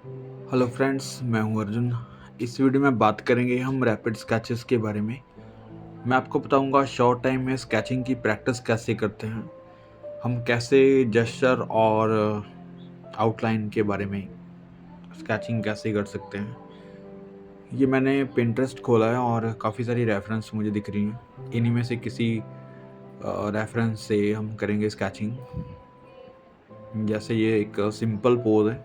Hello friends, मैं हूं अर्जुन। इस वीडियो में बात करेंगे हम रैपिड स्केचेस के बारे में। मैं आपको बताऊंगा शॉर्ट टाइम में स्केचिंग की प्रैक्टिस कैसे करते हैं, हम कैसे जेस्चर और आउटलाइन के बारे में स्केचिंग कैसे कर सकते हैं। ये मैंने पिंटरेस्ट खोला है और काफ़ी सारी रेफरेंस मुझे दिख रही हैं। इन्हीं में से किसी रेफरेंस से हम करेंगे स्केचिंग। जैसे ये एक सिंपल पोज है,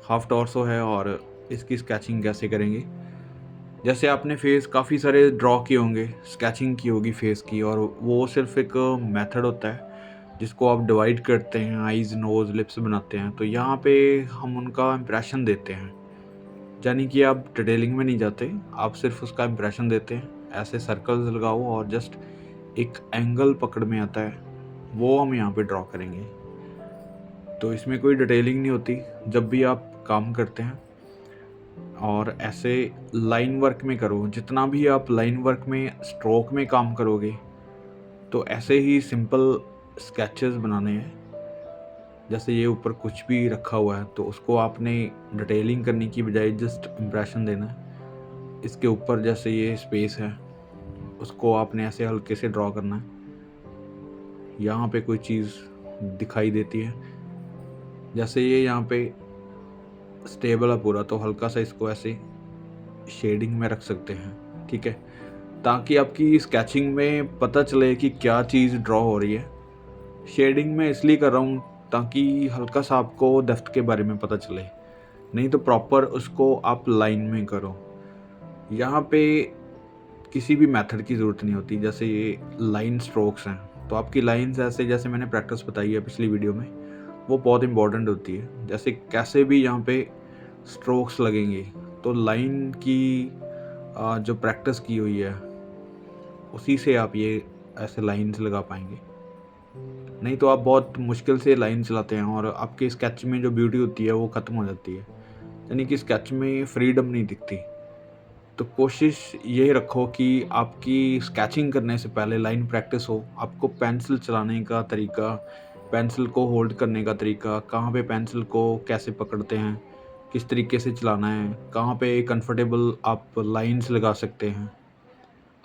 हाफ टॉर्सो है, और इसकी स्केचिंग कैसे करेंगे। जैसे आपने फेस काफ़ी सारे ड्रॉ किए होंगे, स्केचिंग की होगी फेस की, और वो सिर्फ एक मेथड होता है जिसको आप डिवाइड करते हैं, आईज़, नोज़, लिप्स बनाते हैं। तो यहाँ पे हम उनका इम्प्रेशन देते हैं, यानी कि आप डिटेलिंग में नहीं जाते, आप सिर्फ उसका इम्प्रेशन देते हैं। ऐसे सर्कल्स लगाओ और जस्ट एक एंगल पकड़ में आता है, वो हम यहाँ पे ड्रॉ करेंगे। तो इसमें कोई डिटेलिंग नहीं होती जब भी आप काम करते हैं। और ऐसे लाइन वर्क में करो, जितना भी आप लाइन वर्क में स्ट्रोक में काम करोगे, तो ऐसे ही सिंपल स्केचेस बनाने हैं। जैसे ये ऊपर कुछ भी रखा हुआ है तो उसको आपने डिटेलिंग करने की बजाय जस्ट इम्प्रेशन देना है। इसके ऊपर जैसे ये स्पेस है, उसको आपने ऐसे हल्के से ड्रॉ करना है। यहाँ पे कोई चीज़ दिखाई देती है, जैसे ये यहाँ पे स्टेबल है पूरा, तो हल्का सा इसको ऐसे शेडिंग में रख सकते हैं, ठीक है, ताकि आपकी स्केचिंग में पता चले कि क्या चीज़ ड्रॉ हो रही है। शेडिंग में इसलिए कर रहा हूँ ताकि हल्का सा आपको डेप्थ के बारे में पता चले, नहीं तो प्रॉपर उसको आप लाइन में करो। यहाँ पे किसी भी मेथड की ज़रूरत नहीं होती। जैसे ये लाइन स्ट्रोक्स हैं, तो आपकी लाइंस ऐसे, जैसे मैंने प्रैक्टिस बताई है पिछली वीडियो में, वो बहुत इंपॉर्टेंट होती है। जैसे कैसे भी यहाँ पे स्ट्रोक्स लगेंगे, तो लाइन की जो प्रैक्टिस की हुई है उसी से आप ये ऐसे लाइंस लगा पाएंगे। नहीं तो आप बहुत मुश्किल से लाइन चलाते हैं और आपके स्केच में जो ब्यूटी होती है वो ख़त्म हो जाती है, यानी कि स्केच में फ्रीडम नहीं दिखती। तो कोशिश ये रखो कि आपकी स्केचिंग करने से पहले लाइन प्रैक्टिस हो, आपको पेंसिल चलाने का तरीका, पेंसिल को होल्ड करने का तरीका, कहाँ पे पेंसिल को कैसे पकड़ते हैं, किस तरीके से चलाना है, कहाँ पे कंफर्टेबल आप लाइंस लगा सकते हैं।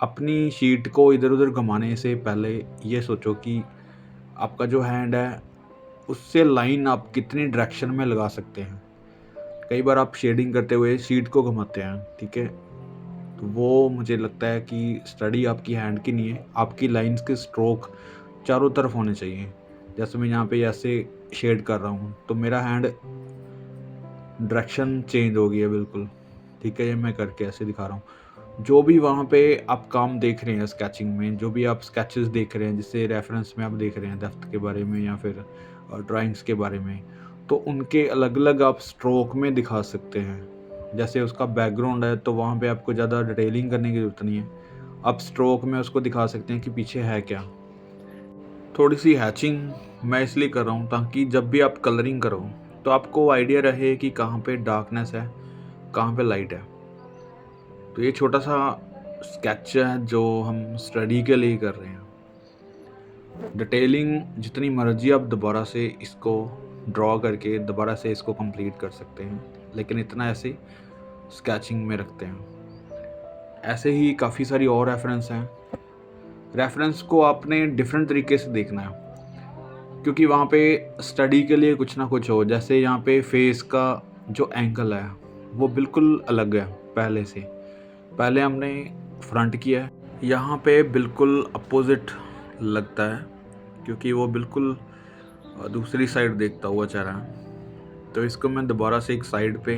अपनी शीट को इधर उधर घुमाने से पहले ये सोचो कि आपका जो हैंड है उससे लाइन आप कितनी डायरेक्शन में लगा सकते हैं। कई बार आप शेडिंग करते हुए शीट को घुमाते हैं, ठीक है, तो वो मुझे लगता है कि स्टडी आपकी हैंड की नहीं है। आपकी लाइंस के स्ट्रोक चारों तरफ होने चाहिए। जैसे मैं यहाँ पे ऐसे शेड कर रहा हूँ तो मेरा हैंड डायरेक्शन चेंज हो गई है बिल्कुल, ठीक है, ये मैं करके ऐसे दिखा रहा हूँ। जो भी वहाँ पे आप काम देख रहे हैं स्केचिंग में, जो भी आप स्केचेस देख रहे हैं, जिससे रेफरेंस में आप देख रहे हैं डेप्थ के बारे में या फिर ड्राइंग्स के बारे में, तो उनके अलग अलग आप स्ट्रोक में दिखा सकते हैं। जैसे उसका बैकग्राउंड है तो वहाँ पे आपको ज़्यादा डिटेलिंग करने की ज़रूरत नहीं है, आप स्ट्रोक में उसको दिखा सकते हैं कि पीछे है क्या। थोड़ी सी हैचिंग मैं इसलिए कर रहा हूँ ताकि जब भी आप कलरिंग करो तो आपको आइडिया रहे कि कहाँ पे डार्कनेस है, कहाँ पे लाइट है। तो ये छोटा सा स्केच है जो हम स्टडी के लिए कर रहे हैं। डिटेलिंग जितनी मर्जी आप दोबारा से इसको ड्रॉ करके दोबारा से इसको कंप्लीट कर सकते हैं, लेकिन इतना ऐसे स्केचिंग में रखते हैं। ऐसे ही काफ़ी सारी और रेफरेंस हैं। रेफरेंस को आपने डिफरेंट तरीके से देखना है, क्योंकि वहाँ पे स्टडी के लिए कुछ ना कुछ हो। जैसे यहाँ पे फेस का जो एंगल है वो बिल्कुल अलग है पहले से। पहले हमने फ्रंट किया है, यहाँ पे बिल्कुल अपोजिट लगता है, क्योंकि वो बिल्कुल दूसरी साइड देखता हुआ चेहरा है। तो इसको मैं दोबारा से एक साइड पे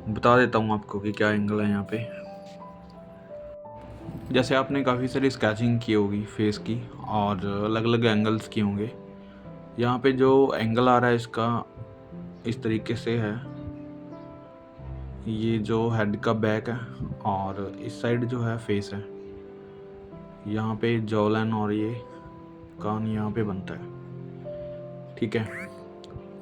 बता देता हूँ आपको कि क्या एंगल है यहाँ पे। जैसे आपने काफ़ी सारी स्केचिंग की होगी फेस की और अलग अलग एंगल्स किए होंगे। यहाँ पे जो एंगल आ रहा है इसका इस तरीके से है, ये जो हेड का बैक है और इस साइड जो है फेस है। यहाँ पे जॉ लाइन और ये कान यहाँ पे बनता है, ठीक है।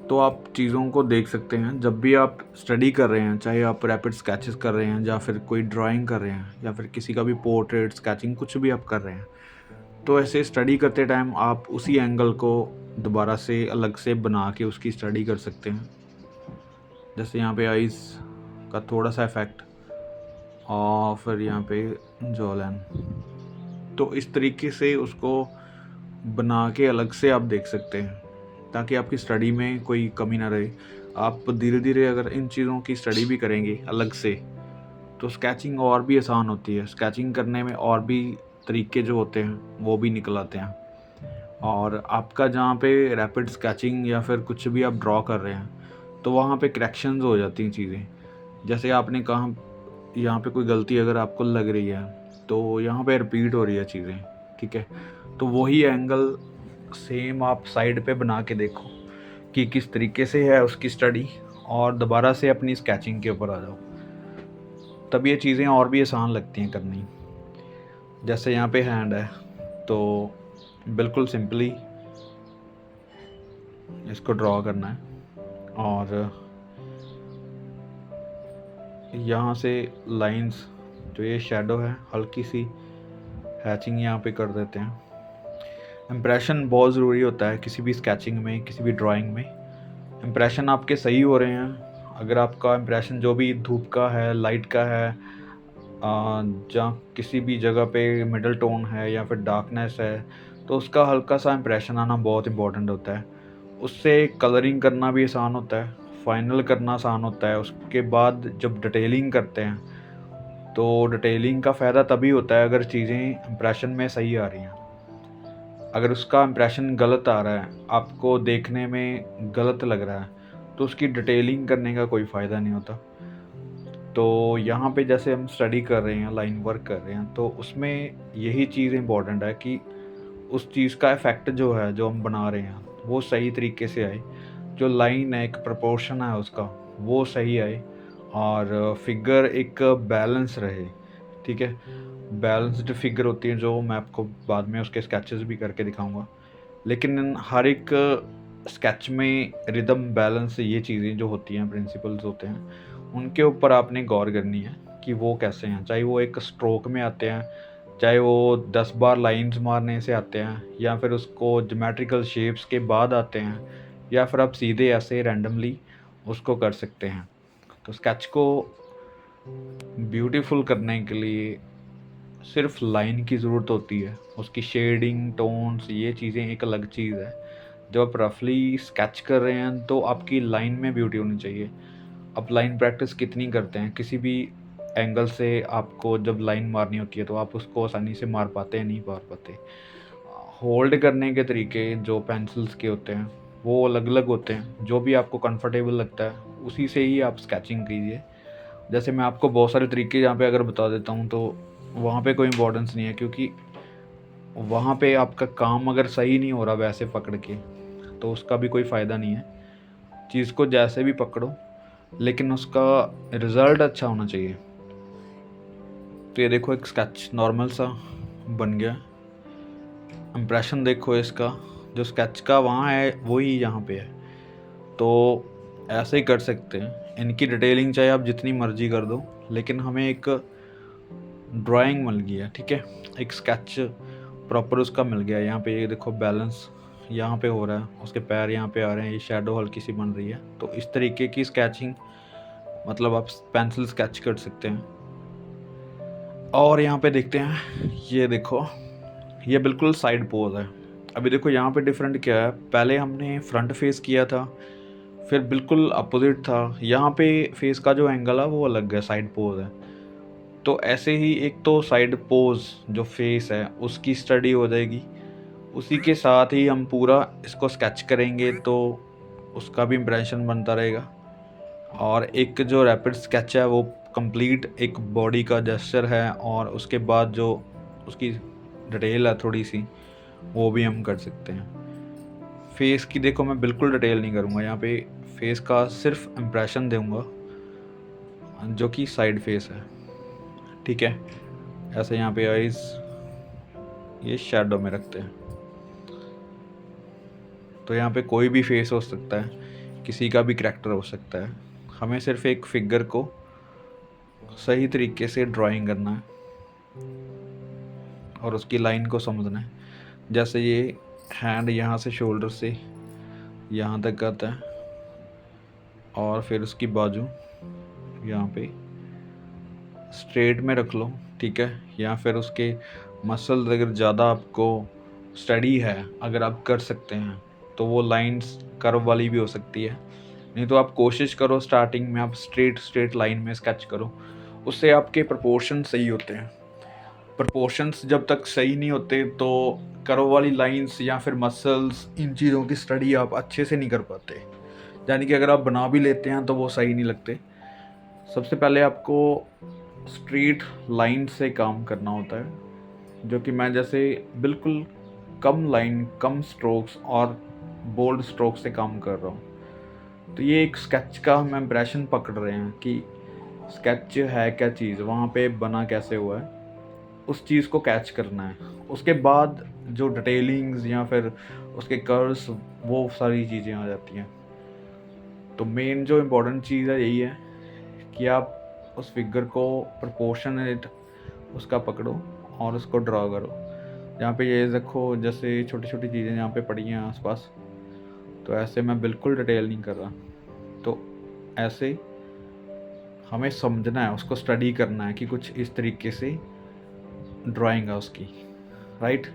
तो आप चीज़ों को देख सकते हैं जब भी आप स्टडी कर रहे हैं, चाहे आप रैपिड स्केचेस कर रहे हैं या फिर कोई ड्राइंग कर रहे हैं या फिर किसी का भी पोर्ट्रेट स्केचिंग कुछ भी आप कर रहे हैं, तो ऐसे स्टडी करते टाइम आप उसी एंगल को दोबारा से अलग से बना के उसकी स्टडी कर सकते हैं। जैसे यहाँ पे आइज़ का थोड़ा सा इफेक्ट और फिर यहाँ पे जॉ लाइन। तो इस तरीके से उसको बना के अलग से आप देख सकते हैं, ताकि आपकी स्टडी में कोई कमी ना रहे। आप धीरे धीरे अगर इन चीज़ों की स्टडी भी करेंगे अलग से, तो स्केचिंग और भी आसान होती है। स्केचिंग करने में और भी तरीके जो होते हैं वो भी निकल आते हैं। और आपका जहाँ पे रैपिड स्केचिंग या फिर कुछ भी आप ड्रॉ कर रहे हैं, तो वहाँ पे करेक्शंस हो जाती हैं चीज़ें। जैसे आपने कहा यहाँ पे कोई गलती अगर आपको लग रही है, तो यहाँ पे रिपीट हो रही है चीज़ें, ठीक है। तो वही एंगल सेम आप साइड पे बना के देखो कि किस तरीके से है उसकी स्टडी, और दोबारा से अपनी स्केचिंग के ऊपर आ जाओ, तब ये चीज़ें और भी आसान लगती हैं करनी। जैसे यहाँ पे हैंड है, तो बिल्कुल सिंपली इसको ड्रॉ करना है, और यहाँ से लाइंस, जो ये शेडो है, हल्की सी हैचिंग यहाँ पे कर देते हैं। इम्प्रेशन बहुत ज़रूरी होता है किसी भी स्केचिंग में, किसी भी ड्राइंग में। इम्प्रेशन आपके सही हो रहे हैं। अगर आपका इम्प्रेशन जो भी धूप का है, लाइट का है, जहाँ किसी भी जगह पे मिडल टोन है या फिर डार्कनेस है, तो उसका हल्का सा इम्प्रेशन आना बहुत इम्पोर्टेंट होता है। उससे कलरिंग करना भी आसान होता है, फाइनल करना आसान होता है। उसके बाद जब डिटेलिंग करते हैं, तो डिटेलिंग का फ़ायदा तभी होता है अगर चीज़ें इम्प्रेशन में सही आ रही हैं। अगर उसका इम्प्रेशन गलत आ रहा है, आपको देखने में गलत लग रहा है, तो उसकी डिटेलिंग करने का कोई फ़ायदा नहीं होता। तो यहाँ पे जैसे हम स्टडी कर रहे हैं, लाइन वर्क कर रहे हैं, तो उसमें यही चीज़ इम्पॉर्टेंट है कि उस चीज़ का इफ़ेक्ट जो है, जो हम बना रहे हैं, वो सही तरीके से आए। जो लाइन है, एक प्रोपोर्शन है उसका, वो सही आए, और फिगर एक बैलेंस रहे, ठीक है। बैलेंस्ड फिगर होती है, जो मैं आपको बाद में उसके स्केचेस भी करके दिखाऊंगा। लेकिन हर एक स्केच में रिदम, बैलेंस, ये चीज़ें जो होती हैं, प्रिंसिपल्स होते हैं, उनके ऊपर आपने गौर करनी है कि वो कैसे हैं। चाहे वो एक स्ट्रोक में आते हैं, चाहे वो 10 बार लाइंस मारने से आते हैं, या फिर उसको ज्योमेट्रिकल शेप्स के बाद आते हैं, या फिर आप सीधे ऐसे रैंडमली उसको कर सकते हैं। तो स्केच को ब्यूटीफुल करने के लिए सिर्फ लाइन की ज़रूरत होती है। उसकी शेडिंग, टोन्स, ये चीज़ें एक अलग चीज़ है। जब आप रफली स्केच कर रहे हैं, तो आपकी लाइन में ब्यूटी होनी चाहिए। आप लाइन प्रैक्टिस कितनी करते हैं, किसी भी एंगल से आपको जब लाइन मारनी होती है, तो आप उसको आसानी से मार पाते हैं, नहीं मार पाते। होल्ड करने के तरीके जो पेंसिल्स के होते हैं, वो अलग अलग होते हैं। जो भी आपको कंफर्टेबल लगता है, उसी से ही आप स्केचिंग कीजिए। जैसे मैं आपको बहुत सारे तरीके यहाँ पे अगर बता देता हूँ, तो वहाँ पे कोई इम्पोर्टेंस नहीं है, क्योंकि वहाँ पे आपका काम अगर सही नहीं हो रहा वैसे पकड़ के, तो उसका भी कोई फ़ायदा नहीं है। चीज़ को जैसे भी पकड़ो, लेकिन उसका रिज़ल्ट अच्छा होना चाहिए। तो ये देखो, एक स्केच नॉर्मल सा बन गया। इम्प्रेशन देखो इसका, जो स्केच का वहाँ है वही यहाँ पे है। तो ऐसे ही कर सकते हैं। इनकी डिटेलिंग चाहे आप जितनी मर्जी कर दो, लेकिन हमें एक ड्राइंग मिल गई है, ठीक है। एक स्केच प्रॉपर उसका मिल गया। यहाँ पे ये देखो, बैलेंस यहाँ पे हो रहा है, उसके पैर यहाँ पे आ रहे हैं, ये शैडो हल्की सी बन रही है। तो इस तरीके की स्केचिंग, मतलब आप पेंसिल स्केच कर सकते हैं। और यहाँ पे देखते हैं, ये देखो, ये बिल्कुल साइड पोज है। अभी देखो यहाँ पे डिफरेंट क्या है, पहले हमने फ्रंट फेस किया था, फिर बिल्कुल अपोजिट था। यहाँ पे फेस का जो एंगल है वो अलग है, साइड पोज है। तो ऐसे ही एक तो साइड पोज जो फेस है उसकी स्टडी हो जाएगी, उसी के साथ ही हम पूरा इसको स्केच करेंगे, तो उसका भी इम्प्रेशन बनता रहेगा। और एक जो रैपिड स्केच है वो कंप्लीट एक बॉडी का जेस्चर है, और उसके बाद जो उसकी डिटेल है थोड़ी सी, वो भी हम कर सकते हैं। फेस की देखो, मैं बिल्कुल डिटेल नहीं करूँगा यहाँ पे, फेस का सिर्फ इम्प्रेशन दूंगा, जो कि साइड फेस है, ठीक है। ऐसे यहाँ पे आइज़, ये शैडो में रखते हैं। तो यहाँ पे कोई भी फेस हो सकता है, किसी का भी करैक्टर हो सकता है। हमें सिर्फ एक फिगर को सही तरीके से ड्राइंग करना है, और उसकी लाइन को समझना है। जैसे ये हैंड यहाँ से शोल्डर से यहाँ तक आता है, और फिर उसकी बाजू यहाँ पे स्ट्रेट में रख लो, ठीक है। या फिर उसके मसल्स अगर ज़्यादा आपको स्टडी है, अगर आप कर सकते हैं, तो वो लाइंस कर्व वाली भी हो सकती है। नहीं तो आप कोशिश करो स्टार्टिंग में आप स्ट्रेट लाइन में स्केच करो, उससे आपके प्रोपोर्शन सही होते हैं। प्रोपोर्शंस जब तक सही नहीं होते तो कर्व वाली लाइंस या फिर मसल्स, इन चीज़ों की स्टडी आप अच्छे से नहीं कर पाते। यानी कि अगर आप बना भी लेते हैं तो वो सही नहीं लगते। सबसे पहले आपको स्ट्रेट लाइन से काम करना होता है, जो कि मैं जैसे बिल्कुल कम लाइन, कम स्ट्रोक्स और बोल्ड स्ट्रोक से काम कर रहा हूँ। तो ये एक स्केच का हम इम्प्रेशन पकड़ रहे हैं कि स्केच है क्या चीज़, वहाँ पे बना कैसे हुआ है, उस चीज़ को कैच करना है। उसके बाद जो डिटेलिंग्स या फिर उसके कर्व्स, वो सारी चीज़ें आ जाती हैं। तो मेन जो इम्पोर्टेंट चीज़ है यही है कि आप उस फिगर को प्रोपोर्शनेट उसका पकड़ो और उसको ड्रा करो। यहाँ पे ये देखो, जैसे छोटी छोटी चीज़ें यहाँ पे पड़ी हैं आसपास, तो ऐसे मैं बिल्कुल डिटेल नहीं कर रहा। तो ऐसे हमें समझना है, उसको स्टडी करना है कि कुछ इस तरीके से ड्राइंग है उसकी, राइट।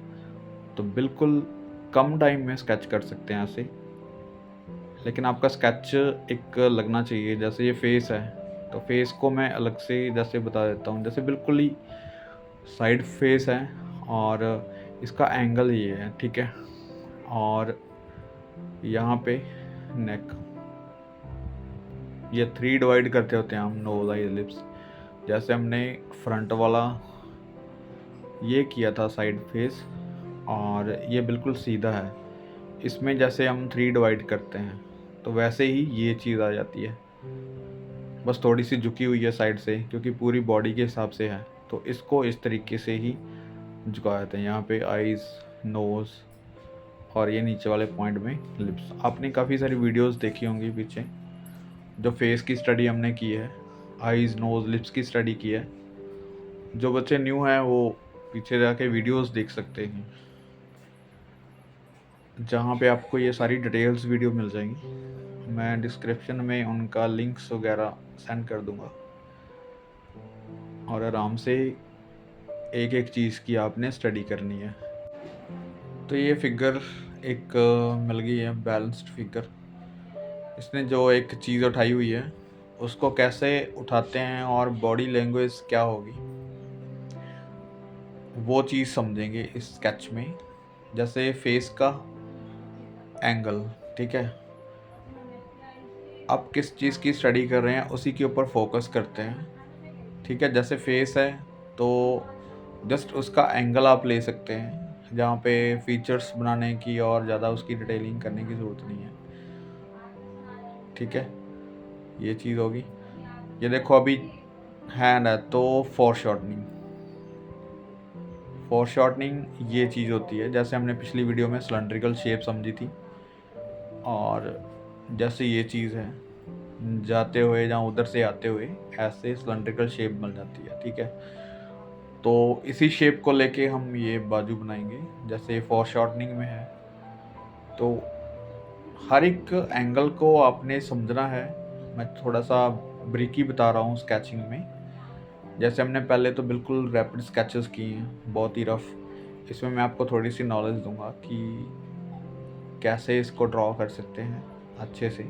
तो बिल्कुल कम टाइम में स्केच कर सकते हैं ऐसे, लेकिन आपका स्केच एक लगना चाहिए। जैसे ये फेस है, तो फेस को मैं अलग से जैसे बता देता हूँ। जैसे बिल्कुल ही साइड फेस है और इसका एंगल ये है, ठीक है। और यहाँ पे नेक, ये 3 डिवाइड करते होते हैं हम, नोज, आई, लिप्स। जैसे हमने फ्रंट वाला ये किया था साइड फेस, और ये बिल्कुल सीधा है। इसमें जैसे हम 3 डिवाइड करते हैं, तो वैसे ही ये चीज़ आ जाती है, बस थोड़ी सी झुकी हुई है साइड से, क्योंकि पूरी बॉडी के हिसाब से है। तो इसको इस तरीके से ही झुका देते हैं। यहाँ पे आईज़, नोज़, और ये नीचे वाले पॉइंट में लिप्स। आपने काफ़ी सारी वीडियोस देखी होंगी पीछे, जो फेस की स्टडी हमने की है, आईज़, नोज़, लिप्स की स्टडी की है। जो बच्चे न्यू हैं वो पीछे जाके वीडियोस देख सकते हैं, जहाँ पे आपको ये सारी डिटेल्स वीडियो मिल जाएंगी। मैं डिस्क्रिप्शन में उनका लिंक्स वगैरह सेंड कर दूँगा, और आराम से एक एक चीज़ की आपने स्टडी करनी है। तो ये फिगर एक मिल गई है, बैलेंस्ड फिगर। इसने जो एक चीज़ उठाई हुई है, उसको कैसे उठाते हैं और बॉडी लैंग्वेज क्या होगी, वो चीज़ समझेंगे इस स्केच में। जैसे फेस का एंगल, ठीक है, आप किस चीज़ की स्टडी कर रहे हैं उसी के ऊपर फोकस करते हैं, ठीक है। जैसे फेस है तो जस्ट उसका एंगल आप ले सकते हैं, जहाँ पे फीचर्स बनाने की और ज़्यादा उसकी डिटेलिंग करने की ज़रूरत नहीं है, ठीक है। ये चीज़ होगी। ये देखो अभी हैंड है, तो फॉर शॉर्टनिंग ये चीज़ होती है। जैसे हमने पिछली वीडियो में सिलेंड्रिकल शेप समझी थी, और जैसे ये चीज़ है, जाते हुए जहाँ उधर से आते हुए ऐसे सिलेंड्रिकल शेप बन जाती है, ठीक है। तो इसी शेप को लेके हम ये बाजू बनाएंगे, जैसे फॉर शॉर्टनिंग में है। तो हर एक एंगल को आपने समझना है। मैं थोड़ा सा ब्रीकी बता रहा हूँ स्केचिंग में। जैसे हमने पहले तो बिल्कुल रैपिड स्केचेस किए हैं, बहुत ही रफ। इसमें मैं आपको थोड़ी सी नॉलेज दूंगा कि कैसे इसको ड्रॉ कर सकते हैं अच्छे से।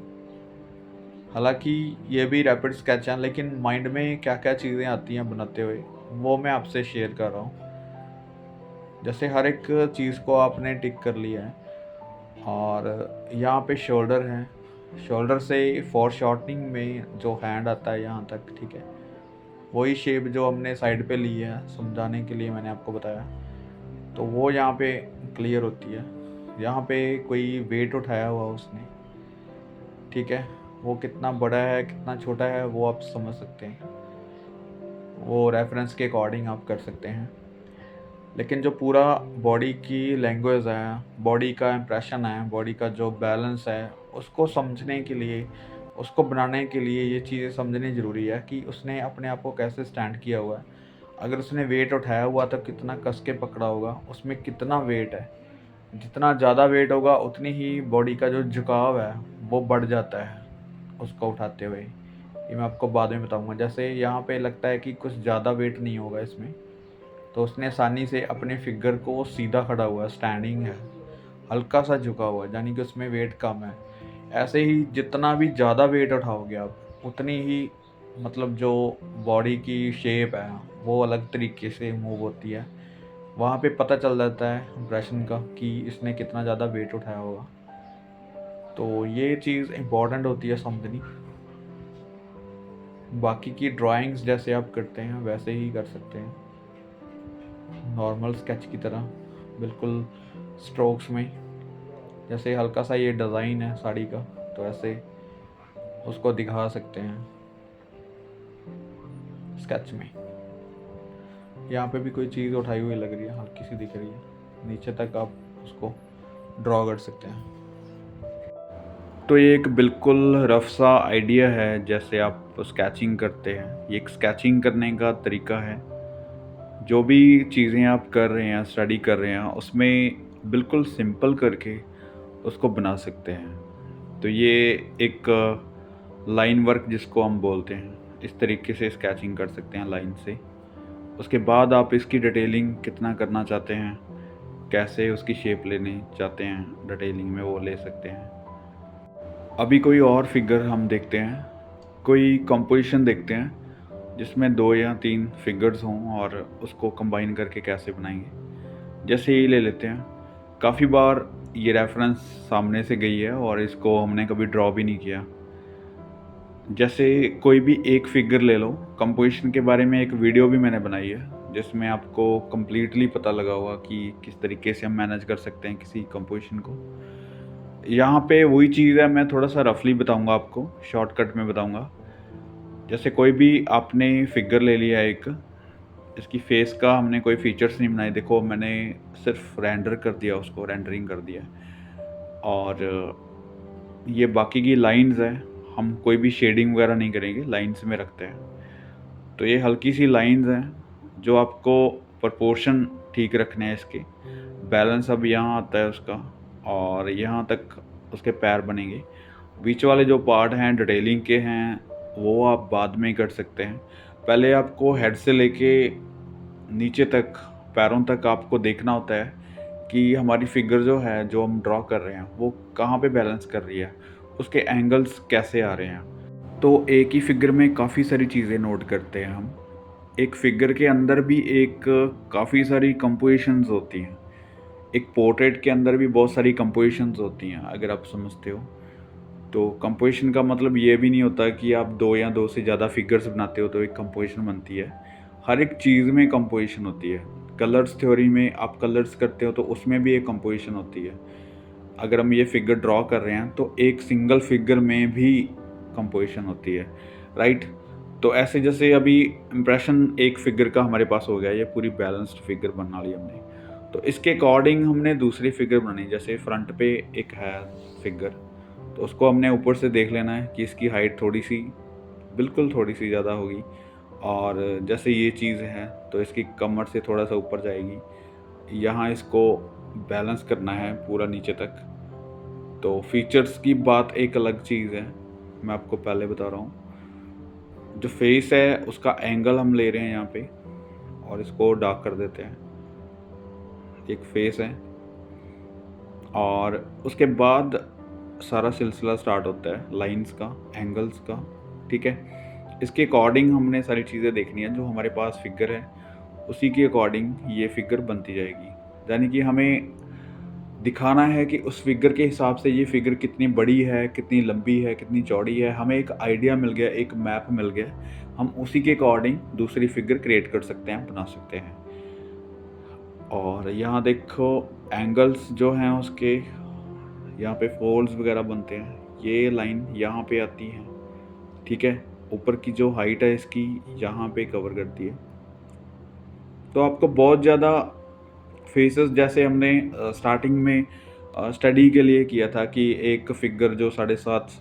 हालांकि ये भी रैपिड स्केच हैं, लेकिन माइंड में क्या क्या चीज़ें आती हैं बनाते हुए, वो मैं आपसे शेयर कर रहा हूँ। जैसे हर एक चीज़ को आपने टिक कर लिया है, और यहाँ पे शोल्डर है। शोल्डर से फॉर शॉर्टनिंग में जो हैंड आता है यहाँ तक, ठीक है, वही शेप जो हमने साइड पे ली है, समझाने के लिए मैंने आपको बताया। तो वो यहाँ पे क्लियर होती है। यहाँ पे कोई वेट उठाया हुआ उसने, ठीक है, वो कितना बड़ा है कितना छोटा है वो आप समझ सकते हैं, वो रेफरेंस के अकॉर्डिंग आप कर सकते हैं। लेकिन जो पूरा बॉडी की लैंग्वेज है, बॉडी का इम्प्रेशन है, बॉडी का जो बैलेंस है, उसको समझने के लिए, उसको बनाने के लिए ये चीज़ें समझनी ज़रूरी है कि उसने अपने आप को कैसे स्टैंड किया हुआ है। अगर उसने वेट उठाया हुआ तो कितना कस के पकड़ा होगा, उसमें कितना वेट है। जितना ज़्यादा वेट होगा उतनी ही बॉडी का जो झुकाव है वो बढ़ जाता है, उसको उठाते हुए, ये मैं आपको बाद में बताऊँगा। जैसे यहाँ पे लगता है कि कुछ ज़्यादा वेट नहीं होगा इसमें, तो उसने आसानी से अपने फिगर को सीधा खड़ा हुआ है, स्टैंडिंग है, हल्का सा झुका हुआ है, यानी कि उसमें वेट कम है। ऐसे ही जितना भी ज़्यादा वेट उठाओगे आप, उतनी ही मतलब जो बॉडी की शेप है वो अलग तरीके से मूव होती है। वहाँ पे पता चल जाता है इम्प्रेशन का कि इसने कितना ज़्यादा वेट उठाया होगा। तो ये चीज़ इम्पोर्टेंट होती है समझनी। बाकी की ड्राइंग्स जैसे आप करते हैं वैसे ही कर सकते हैं, नॉर्मल स्केच की तरह, बिल्कुल स्ट्रोक्स में। जैसे हल्का सा ये डिज़ाइन है साड़ी का, तो ऐसे उसको दिखा सकते हैं स्केच में। यहाँ पे भी कोई चीज़ उठाई हुई लग रही है, हल्की सी दिख रही है, नीचे तक आप उसको ड्रॉ कर सकते हैं। तो ये एक बिल्कुल रफ सा आइडिया है जैसे आप स्केचिंग करते हैं। ये एक स्केचिंग करने का तरीका है। जो भी चीज़ें आप कर रहे हैं, स्टडी कर रहे हैं, उसमें बिल्कुल सिंपल करके उसको बना सकते हैं। तो ये एक लाइन वर्क जिसको हम बोलते हैं, इस तरीके से स्केचिंग कर सकते हैं लाइन से। उसके बाद आप इसकी डिटेलिंग कितना करना चाहते हैं, कैसे उसकी शेप लेने चाहते हैं डिटेलिंग में, वो ले सकते हैं। अभी कोई और फिगर हम देखते हैं, कोई कंपोजिशन देखते हैं जिसमें 2 या 3 फिगर्स हों और उसको कंबाइन करके कैसे बनाएंगे। जैसे ये ले लेते हैं, काफ़ी बार ये रेफरेंस सामने से गई है और इसको हमने कभी ड्रॉ भी नहीं किया। जैसे कोई भी एक फिगर ले लो, कंपोजिशन के बारे में एक वीडियो भी मैंने बनाई है जिसमें आपको कम्प्लीटली पता लगा होगा कि किस तरीके से हम मैनेज कर सकते हैं किसी कंपोजिशन को। यहाँ पे वही चीज़ है, मैं थोड़ा सा रफली बताऊंगा आपको, शॉर्टकट में बताऊंगा। जैसे कोई भी आपने फिगर ले लिया एक, इसकी फेस का हमने कोई फीचर्स नहीं बनाए, देखो मैंने सिर्फ रेंडर कर दिया, उसको रेंडरिंग कर दिया। और ये बाकी की लाइंस हैं, हम कोई भी शेडिंग वगैरह नहीं करेंगे, लाइंस में रखते हैं। तो ये हल्की सी लाइंस हैं जो आपको प्रोपोर्शन ठीक रखने हैं इसके। बैलेंस अब यहाँ आता है उसका, और यहाँ तक उसके पैर बनेंगे। बीच वाले जो पार्ट हैं डिटेलिंग के हैं, वो आप बाद में कर सकते हैं। पहले आपको हेड से लेके नीचे तक, पैरों तक आपको देखना होता है कि हमारी फिगर जो है, जो हम ड्रॉ कर रहे हैं, वो कहाँ पे बैलेंस कर रही है, उसके एंगल्स कैसे आ रहे हैं। तो एक ही फिगर में काफ़ी सारी चीज़ें नोट करते हैं हम। एक फिगर के अंदर भी एक काफ़ी सारी कंपोजिशंस होती हैं। एक पोर्ट्रेट के अंदर भी बहुत सारी कंपोजिशंस होती हैं, अगर आप समझते हो। तो कंपोजिशन का मतलब ये भी नहीं होता कि आप 2 या 2 से ज़्यादा फिगर्स बनाते हो तो एक कंपोजिशन बनती है। हर एक चीज़ में कंपोजिशन होती है। कलर्स थ्योरी में आप कलर्स करते हो तो उसमें भी एक कंपोजिशन होती है। अगर हम ये फिगर ड्रॉ कर रहे हैं तो एक सिंगल फिगर में भी कंपोजिशन होती है, राइट। तो ऐसे जैसे अभी इम्प्रेशन एक फिगर का हमारे पास हो गया, ये पूरी बैलेंस्ड फिगर बना ली हमने। तो इसके अकॉर्डिंग हमने दूसरी फिगर बनानी। जैसे फ्रंट पे एक है फिगर, तो उसको हमने ऊपर से देख लेना है कि इसकी हाइट थोड़ी सी, बिल्कुल थोड़ी सी ज़्यादा होगी। और जैसे ये चीज़ है तो इसकी कमर से थोड़ा सा ऊपर जाएगी, यहाँ इसको बैलेंस करना है पूरा नीचे तक। तो फीचर्स की बात एक अलग चीज़ है, मैं आपको पहले बता रहा हूँ। जो फेस है उसका एंगल हम ले रहे हैं यहाँ पे, और इसको डार्क कर देते हैं। एक फेस है, और उसके बाद सारा सिलसिला स्टार्ट होता है लाइंस का, एंगल्स का, ठीक है। इसके अकॉर्डिंग हमने सारी चीज़ें देखनी है। जो हमारे पास फिगर है उसी के अकॉर्डिंग ये फिगर बनती जाएगी। यानी कि हमें दिखाना है कि उस फिगर के हिसाब से ये फिगर कितनी बड़ी है, कितनी लंबी है, कितनी चौड़ी है। हमें एक आइडिया मिल गया, एक मैप मिल गया, हम उसी के अकॉर्डिंग दूसरी फिगर क्रिएट कर सकते हैं, बना सकते हैं। और यहाँ देखो एंगल्स जो हैं उसके, यहाँ पे फोल्ड्स वगैरह बनते हैं, ये लाइन यहाँ पे आती है, ठीक है। ऊपर की जो हाइट है इसकी यहाँ पे कवर करती है। तो आपको बहुत ज़्यादा फेसेस, जैसे हमने स्टार्टिंग में स्टडी के लिए किया था कि एक फिगर जो 7.5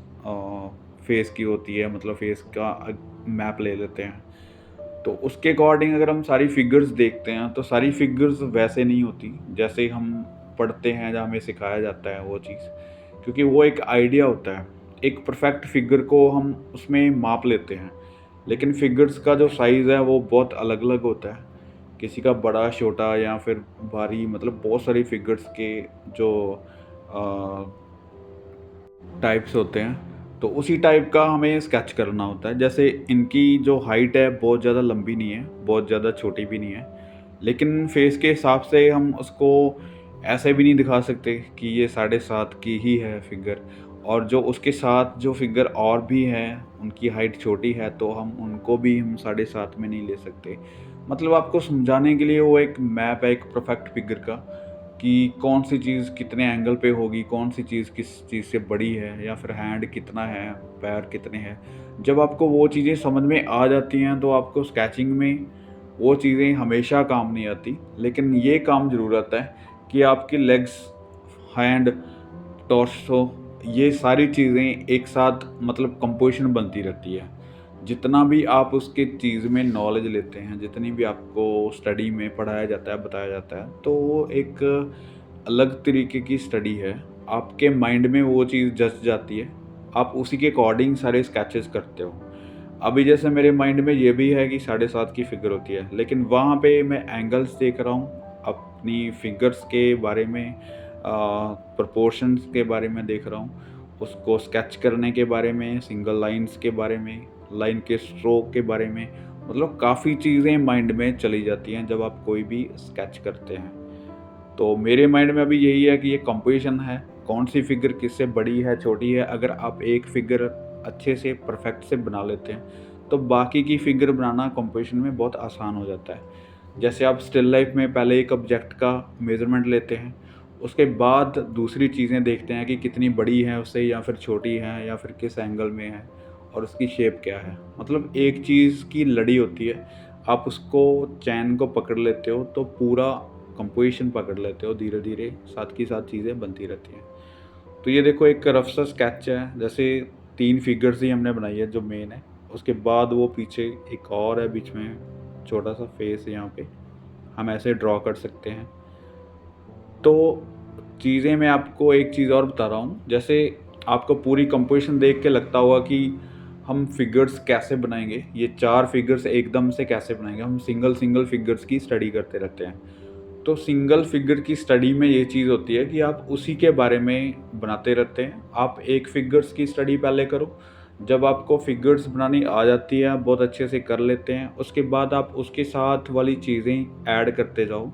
फेस की होती है, मतलब फेस का मैप ले लेते हैं। तो उसके अकॉर्डिंग अगर हम सारी फिगर्स देखते हैं तो सारी फिगर्स वैसे नहीं होती जैसे हम पढ़ते हैं, जहाँ हमें सिखाया जाता है वो चीज़, क्योंकि वो एक आइडिया होता है। एक परफेक्ट फिगर को हम उसमें माप लेते हैं, लेकिन फिगर्स का जो साइज़ है वो बहुत अलग-अलग होता है। किसी का बड़ा, छोटा या फिर भारी, मतलब बहुत सारी फिगर्स के जो अ, टाइप्स होते हैं, तो उसी टाइप का हमें स्केच करना होता है। जैसे इनकी जो हाइट है बहुत ज़्यादा लंबी नहीं है, बहुत ज़्यादा छोटी भी नहीं है, लेकिन फेस के हिसाब से हम उसको ऐसे भी नहीं दिखा सकते कि ये 7.5 की ही है फिगर, और जो उसके साथ जो फिगर और भी हैं, उनकी हाइट छोटी है, तो उनको भी हम 7.5 में नहीं ले सकते। मतलब आपको समझाने के लिए वो एक मैप है एक परफेक्ट फिगर का, कि कौन-सी चीज़ कितने एंगल पे होगी, कौन-सी चीज़ किस चीज़ से बड़ी है, या फिर हैंड कितना है, पैर कितने हैं। जब आपको वो चीज़ें समझ में आ जाती हैं, तो आपको स्केचिंग में वो चीज़ें हमेशा काम नहीं आती, लेकिन ये काम ज़रूर आता है कि आपकी लेग्स, हैंड, टॉर्सो, ये सारी चीज़ें एक साथ, मतलब कंपोज़िशन बनती रहती है। जितना भी आप उसके चीज़ में नॉलेज लेते हैं, जितनी भी आपको स्टडी में पढ़ाया जाता है, बताया जाता है, तो वो एक अलग तरीके की स्टडी है। आपके माइंड में वो चीज़ जच जाती है, आप उसी के अकॉर्डिंग सारे स्केचेस करते हो। अभी जैसे मेरे माइंड में ये भी है कि 7.5 की फ़िगर होती है, लेकिन वहाँ पे मैं एंगल्स देख रहा हूँ, अपनी फ़िगर्स के बारे में, प्रोपोर्शंस के बारे में देख रहा हूँ, उसको स्केच करने के बारे में, सिंगल लाइन्स के बारे में, लाइन के स्ट्रोक के बारे में, मतलब काफ़ी चीज़ें माइंड में चली जाती हैं जब आप कोई भी स्केच करते हैं। तो मेरे माइंड में अभी यही है कि ये कंपोज़िशन है, कौन-सी फ़िगर किससे बड़ी है, छोटी है। अगर आप एक फ़िगर अच्छे से परफ़ेक्ट से बना लेते हैं, तो बाकी की फ़िगर बनाना कंपोज़िशन में बहुत आसान हो जाता है। जैसे आप स्टिल लाइफ़ में पहले एक ऑब्जेक्ट का मेज़रमेंट लेते हैं, उसके बाद दूसरी चीज़ें देखते हैं कि कितनी बड़ी है उससे, या फिर छोटी है, या फिर किस एंगल में है, और उसकी शेप क्या है। मतलब एक चीज़ की लड़ी होती है, आप उसको चैन को पकड़ लेते हो तो पूरा कंपोज़िशन पकड़ लेते हो, धीरे-धीरे साथ की साथ चीज़ें बनती रहती हैं। तो ये देखो एक रफ़ सा स्केच है, जैसे 3 फिगर्स ही हमने बनाई है जो मेन है, उसके बाद वो पीछे एक और है, बीच में छोटा-सा फेस यहाँ पे, हम ऐसे ड्रॉ कर सकते हैं। तो चीज़ें मैं आपको एक चीज़ और बता रहा हूँ, जैसे आपको पूरी कंपोज़िशन देख के लगता होगा कि हम फिगर्स कैसे बनाएँगे, ये 4 फिगर्स एकदम से कैसे बनाएँगे, हम सिंगल-सिंगल फिगर्स की स्टडी करते रहते हैं। तो सिंगल फिगर की स्टडी में ये चीज़ होती है कि आप उसी के बारे में बनाते रहते हैं। आप एक फिगर्स की स्टडी पहले करो, जब आपको फिगर्स बनानी आ जाती है, आप बहुत अच्छे से कर लेते हैं, उसके बाद आप उसके साथ वाली चीज़ें ऐड करते जाओ।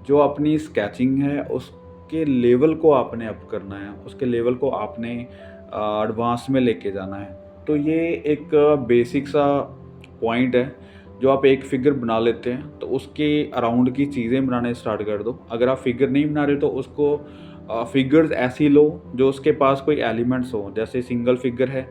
जो अपनी स्केचिंग है उसके लेवल को आपने अप करना है, उसके लेवल को आपने एडवांस में लेके जाना है। तो ये एक बेसिक सा पॉइंट है, जो आप एक फ़िगर बना लेते हैं तो उसके अराउंड की चीज़ें बनाने स्टार्ट कर दो। अगर आप फ़िगर नहीं बना रहे तो उसको फ़िगर्स ऐसी लो जो उसके पास कोई एलिमेंट्स हो, जैसे सिंगल फ़िगर है,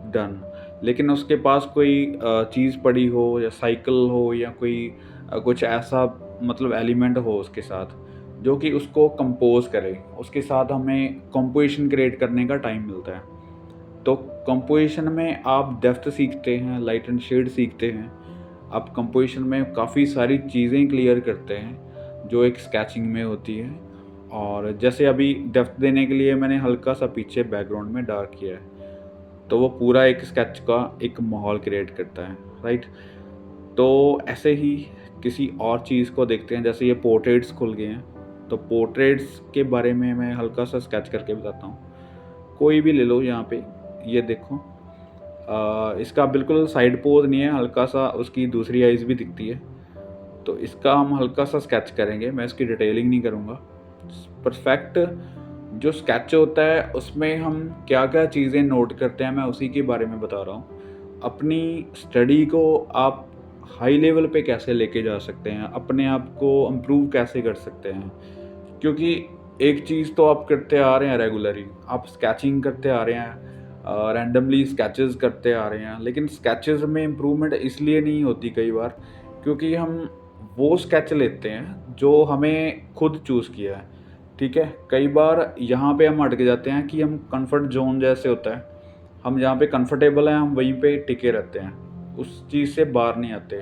डन। लेकिन उसके पास कोई चीज़ पड़ी हो, या साइकिल हो, या कोई कुछ ऐसा, मतलब एलिमेंट हो उसके साथ, जो कि उसको कंपोज़ करे। उसके साथ हमें कंपोज़िशन क्रिएट करने का टाइम मिलता है। तो कंपोज़िशन में आप डेप्थ सीखते हैं, लाइट एंड शेड सीखते हैं। आप कंपोज़िशन में काफ़ी सारी चीज़ें क्लियर करते हैं, जो एक स्केचिंग में होती है। और जैसे अभी डेप्थ देने के लिए मैंने हल्का-सा पीछे बैकग्राउंड में डार्क किया है, तो वो पूरा एक स्केच का एक माहौल क्रिएट करता है, राइट? तो ऐसे ही किसी और चीज़ को देखते हैं, जैसे ये पोर्ट्रेट्स खुल गए हैं, तो पोर्ट्रेट्स के बारे में मैं हल्का-सा स्केच करके बताता हूँ। कोई भी ले लो यहाँ पे, ये देखो, इसका बिल्कुल साइड पोज़ नहीं है, हल्का-सा उसकी दूसरी आइज़ भी दिखती है। तो इसका हम हल्का-सा स्केच करेंगे, मैं इसकी डिटेलिंग नहीं करूँगा। परफेक्ट जो स्केच होता है उसमें हम क्या-क्या चीज़ें नोट करते हैं, मैं उसी के बारे में बता रहा हूँ। अपनी स्टडी को आप हाई लेवल पे कैसे लेके जा सकते हैं, अपने आप को इम्प्रूव कैसे कर सकते हैं। क्योंकि एक चीज़ तो आप करते आ रहे हैं रेगुलरली, आप स्केचिंग करते आ रहे हैं, रैंडमली स्केचेस करते आ रहे हैं, लेकिन स्केचेस में इम्प्रूवमेंट इसलिए नहीं होती कई बार, क्योंकि हम वो स्केच लेते हैं जो हमें खुद चूज़ किया है, ठीक है? कई बार यहाँ पे हम अटक जाते हैं कि हम कंफर्ट ज़ोन जैसे होता है, हम जहाँ पे कंफर्टेबल हैं हम वहीं पे टिके रहते हैं, उस चीज़ से बाहर नहीं आते।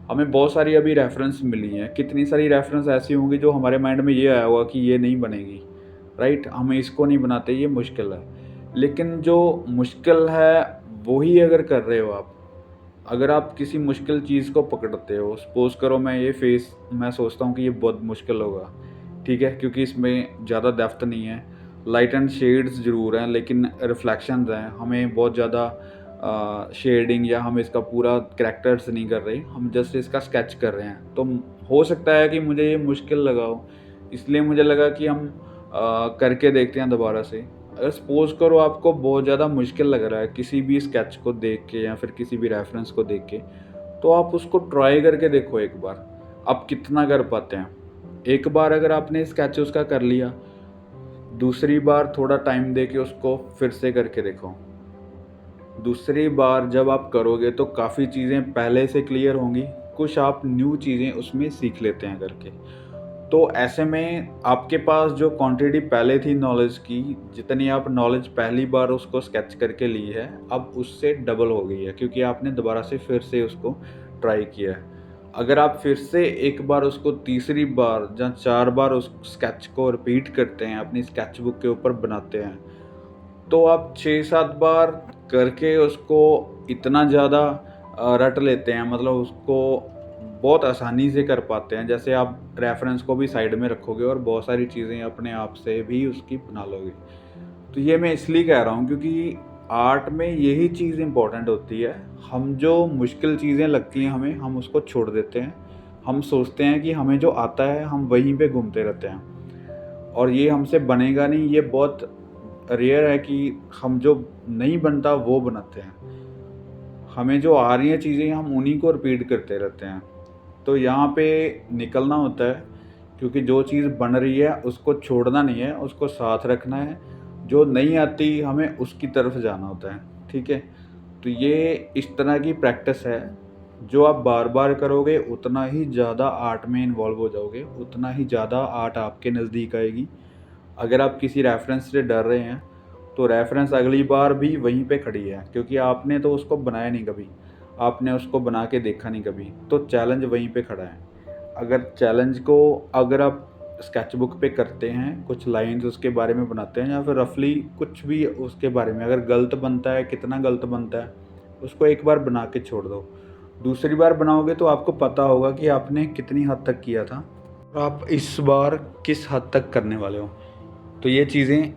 हमें बहुत सारी अभी रेफ़रेंस मिली हैं, कितनी सारी रेफ़रेंस ऐसी होंगी जो हमारे माइंड में ये आया होगा कि ये नहीं बनेगी, राइट? हम इसको नहीं बनाते, ये मुश्किल है। लेकिन जो मुश्किल है वो ही अगर कर रहे हो आप, अगर आप किसी मुश्किल चीज़ को पकड़ते हो, सपोज़ करो मैं सोचता हूँ कि ये बहुत मुश्किल होगा, ठीक है? क्योंकि इसमें ज़्यादा डेप्थ नहीं है, लाइट एंड शेड्स ज़रूर हैं लेकिन रिफ्लेक्शंस हैं, हमें बहुत ज़्यादा शेडिंग या हम इसका पूरा करैक्टर्स नहीं कर रहे, हम जस्ट इसका स्केच कर रहे हैं। तो हो सकता है कि मुझे ये मुश्किल लगा हो, इसलिए मुझे लगा कि हम करके देखते हैं दोबारा से। अगर सपोज़ करो आपको बहुत ज़्यादा मुश्किल लग रहा है किसी भी स्केच को देख के या फिर किसी भी रेफ़रेंस को देख के, तो आप उसको ट्राई करके देखो एक बार, आप कितना कर पाते हैं। एक बार अगर आपने स्केच उसका कर लिया, दूसरी बार थोड़ा टाइम दे के उसको फिर से करके देखो। दूसरी बार जब आप करोगे तो काफ़ी चीज़ें पहले से क्लियर होंगी, कुछ आप न्यू चीज़ें उसमें सीख लेते हैं करके। तो ऐसे में आपके पास जो क्वांटिटी पहले थी नॉलेज की, जितनी आप नॉलेज पहली बार उसको स्केच करके ली है, अब उससे डबल हो गई है क्योंकि आपने दोबारा से फिर से उसको ट्राई किया है। अगर आप फिर से एक बार उसको तीसरी बार या 4 बार उस स्केच को रिपीट करते हैं, अपनी स्केच बुक के ऊपर बनाते हैं, तो आप 6-7 बार करके उसको इतना ज़्यादा रट लेते हैं, मतलब उसको बहुत आसानी से कर पाते हैं। जैसे आप रेफ़रेंस को भी साइड में रखोगे और बहुत सारी चीज़ें अपने आप से भी उसकी बना लोगे। तो ये मैं इसलिए कह रहा हूँ क्योंकि आर्ट में यही चीज़ इम्पोर्टेंट होती है। हम जो मुश्किल चीज़ें लगती हैं हमें, हम उसको छोड़ देते हैं। हम सोचते हैं कि हमें जो आता है, हम वहीं पे घूमते रहते हैं और ये हमसे बनेगा नहीं, ये बहुत रेयर है कि हम जो नहीं बनता वो बनाते हैं। हमें जो आ रही हैं चीज़ें हम उन्हीं को रिपीट करते रहते हैं। तो यहाँ पे निकलना होता है क्योंकि जो चीज़ बन रही है उसको छोड़ना नहीं है, उसको साथ रखना है। जो नहीं आती हमें उसकी तरफ जाना होता है, ठीक है? तो ये इस तरह की प्रैक्टिस है, जो आप बार-बार करोगे उतना ही ज़्यादा आर्ट में इन्वॉल्व हो जाओगे, उतना ही ज़्यादा आर्ट आपके नज़दीक आएगी। अगर आप किसी रेफ़रेंस से डर रहे हैं, तो रेफ़रेंस अगली बार भी वहीं पे खड़ी है क्योंकि आपने तो उसको बनाया नहीं कभी, आपने उसको बना के देखा नहीं कभी, तो चैलेंज वहीं पे खड़ा है। अगर आप स्केच बुक पे करते हैं, कुछ लाइन्स उसके बारे में बनाते हैं या फिर रफ़ली कुछ भी उसके बारे में, अगर गलत बनता है, कितना गलत बनता है, उसको एक बार बना के छोड़ दो। दूसरी बार बनाओगे तो आपको पता होगा कि आपने कितनी हद तक किया था और आप इस बार किस हद तक करने वाले हो। तो ये चीज़ें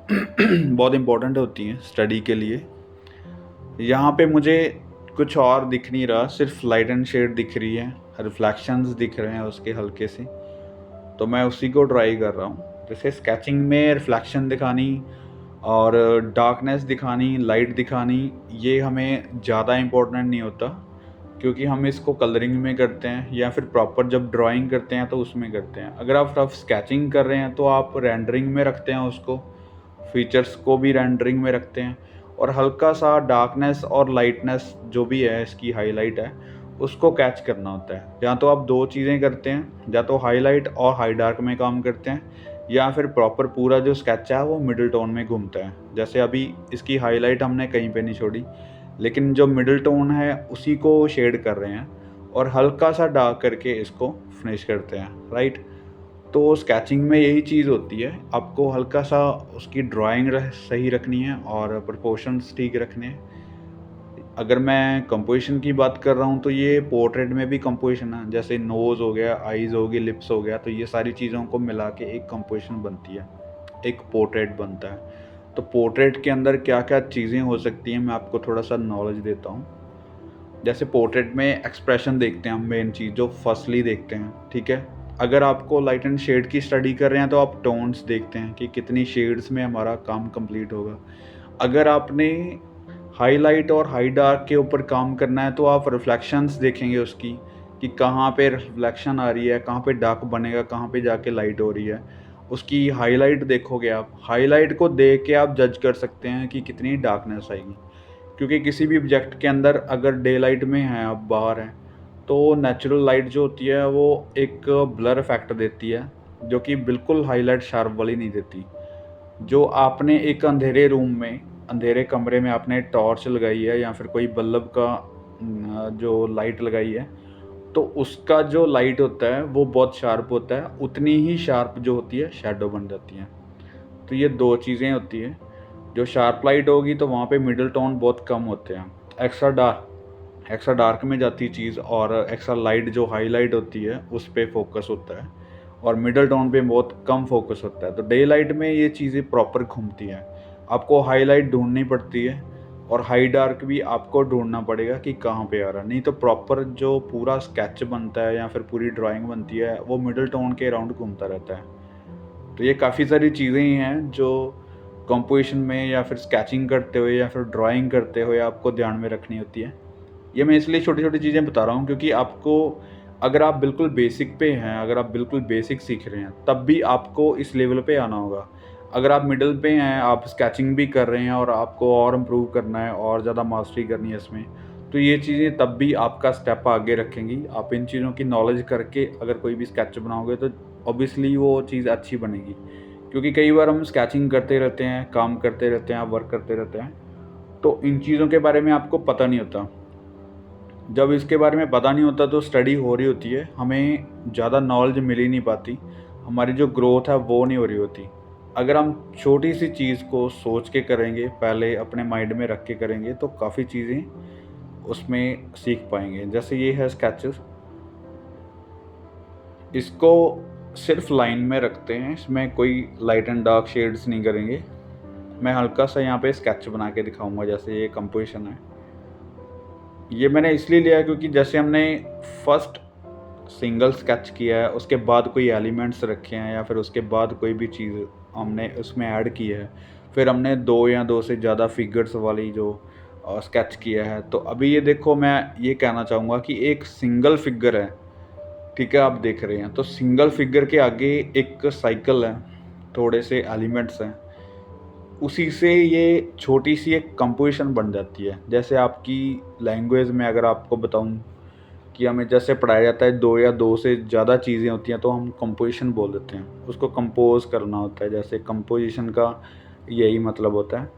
बहुत इम्पोर्टेंट होती हैं स्टडी के लिए। यहाँ पे मुझे कुछ और दिख नहीं रहा, सिर्फ लाइट एंड शेड दिख रही है, रिफ्लेक्शंस दिख रहे हैं उसके हल्के से, तो मैं उसी को ट्राई कर रहा हूँ। जैसे स्केचिंग में रिफ्लेक्शन दिखानी और डार्कनेस दिखानी, लाइट दिखानी, ये हमें ज़्यादा इम्पोर्टेंट नहीं होता क्योंकि हम इसको कलरिंग में करते हैं या फिर प्रॉपर जब ड्राइंग करते हैं तो उसमें करते हैं। अगर आप रफ स्केचिंग कर रहे हैं तो आप रेंडरिंग में रखते हैं उसको, फीचर्स को भी रेंडरिंग में रखते हैं और हल्का सा डार्कनेस और लाइटनेस जो भी है, इसकी हाईलाइट है, उसको कैच करना होता है। या तो आप 2 चीज़ें करते हैं, या तो हाईलाइट और हाई डार्क में काम करते हैं या फिर प्रॉपर पूरा जो स्केच है वो मिडल टोन में घूमता है। जैसे अभी इसकी हाईलाइट हमने कहीं पे नहीं छोड़ी, लेकिन जो मिडल टोन है उसी को शेड कर रहे हैं और हल्का सा डार्क करके इसको फिनिश करते हैं, राइट? तो स्केचिंग में यही चीज़ होती है, आपको हल्का सा उसकी ड्राइंग सही रखनी है और प्रोपोर्शंस ठीक रखने हैं। अगर मैं कंपोजिशन की बात कर रहा हूँ तो ये पोर्ट्रेट में भी कंपोजिशन है, जैसे नोज़ हो गया, आईज़ हो गई, लिप्स हो गया, तो ये सारी चीज़ों को मिला के एक कंपोजिशन बनती है, एक पोर्ट्रेट बनता है। तो पोर्ट्रेट के अंदर क्या-क्या चीज़ें हो सकती हैं, मैं आपको थोड़ा-सा नॉलेज देता हूँ। जैसे पोर्ट्रेट में एक्सप्रेशन देखते हैं हम, मेन चीज़ जो फर्स्टली देखते हैं, ठीक है? अगर आपको लाइट एंड शेड की स्टडी कर रहे हैं तो आप टोन्स देखते हैं कि कितनी शेड्स में हमारा काम कंप्लीट होगा। अगर आपने हाईलाइट और हाई डार्क के ऊपर काम करना है तो आप रिफ्लेक्शंस देखेंगे उसकी, कि कहाँ पे रिफ्लेक्शन आ रही है, कहाँ पे डार्क बनेगा, कहाँ पे जाके लाइट हो रही है। उसकी हाईलाइट देखोगे आप, हाईलाइट को देख के आप जज कर सकते हैं कि कितनी डार्कनेस आएगी। क्योंकि किसी भी ऑब्जेक्ट के अंदर अगर डे लाइट में हैं, आप बाहर हैं, तो नेचुरल लाइट जो होती है वो एक ब्लर इफेक्ट देती है, जो कि बिल्कुल हाईलाइट शार्प वाली नहीं देती। जो आपने एक अंधेरे रूम में, अंधेरे कमरे में आपने टॉर्च लगाई है या फिर कोई बल्ब का जो लाइट लगाई है, तो उसका जो लाइट होता है वो बहुत शार्प होता है, उतनी ही शार्प जो होती है शैडो बन जाती है। तो ये 2 चीज़ें होती हैं। जो शार्प लाइट होगी तो वहाँ पे मिडल टोन बहुत कम होते हैं। एक्स्ट्रा डार्क में जाती चीज़ और एक्स्ट्रा लाइट जो हाईलाइट होती है उस पे फोकस होता है और मिडल टोन पे बहुत कम फोकस होता है। तो डे लाइट में ये चीज़ें प्रॉपर घूमती हैं। आपको हाईलाइट ढूंढनी पड़ती है और हाई डार्क भी आपको ढूंढना पड़ेगा कि कहाँ पे आ रहा है, नहीं तो प्रॉपर जो पूरा स्केच बनता है या फिर पूरी ड्राइंग बनती है वो मिडल टोन के अराउंड घूमता रहता है। तो ये काफ़ी सारी चीज़ें हैं जो कंपोजिशन में या फिर स्केचिंग करते हुए या फिर ड्राइंग करते हुए आपको ध्यान में रखनी होती है। ये मैं इसलिए छोटी-छोटी चीज़ें बता रहा हूँ क्योंकि आपको, अगर आप बिल्कुल बेसिक पे हैं, अगर आप बिल्कुल बेसिक सीख रहे हैं, तब भी आपको इस लेवल पे आना होगा। अगर आप मिडल पे हैं, आप स्केचिंग भी कर रहे हैं और आपको और इम्प्रूव करना है और ज़्यादा मास्टरी करनी है इसमें, तो ये चीज़ें तब भी आपका स्टेप आगे रखेंगी। आप इन चीज़ों की नॉलेज करके अगर कोई भी स्केच बनाओगे तो ऑब्वियसली वो चीज़ अच्छी बनेगी। क्योंकि कई बार हम स्केचिंग करते रहते हैं, काम करते रहते हैं, वर्क करते रहते हैं, तो इन चीज़ों के बारे में आपको पता नहीं होता। जब इसके बारे में पता नहीं होता तो स्टडी हो रही होती है, हमें ज़्यादा नॉलेज मिल ही नहीं पाती, हमारी जो ग्रोथ है वो नहीं हो रही होती। अगर हम छोटी सी चीज़ को सोच के करेंगे, पहले अपने माइंड में रख के करेंगे तो काफ़ी चीज़ें उसमें सीख पाएंगे। जैसे ये है स्केचेस, इसको सिर्फ लाइन में रखते हैं, इसमें कोई लाइट एंड डार्क शेड्स नहीं करेंगे। मैं हल्का सा यहाँ पे स्केच बना के दिखाऊंगा। जैसे ये कंपोजिशन है, ये मैंने इसलिए लिया क्योंकि जैसे हमने फर्स्ट सिंगल स्केच किया है, उसके बाद कोई एलिमेंट्स रखे हैं या फिर उसके बाद कोई भी चीज़ हमने उसमें ऐड की है, फिर हमने 2 या 2 से ज़्यादा फिगर्स वाली जो स्केच किया है। तो अभी ये देखो, मैं ये कहना चाहूँगा कि एक सिंगल फिगर है, ठीक है, आप देख रहे हैं, तो सिंगल फिगर के आगे एक साइकिल है, थोड़े से एलिमेंट्स हैं, उसी से ये छोटी सी एक कंपोजिशन बन जाती है। जैसे आपकी लैंग्वेज में अगर आपको बताऊँ कि हमें जैसे पढ़ाया जाता है 2 या 2 से ज़्यादा चीज़ें होती हैं तो हम कंपोजिशन बोल देते हैं, उसको कंपोज़ करना होता है। जैसे कंपोजिशन का यही मतलब होता है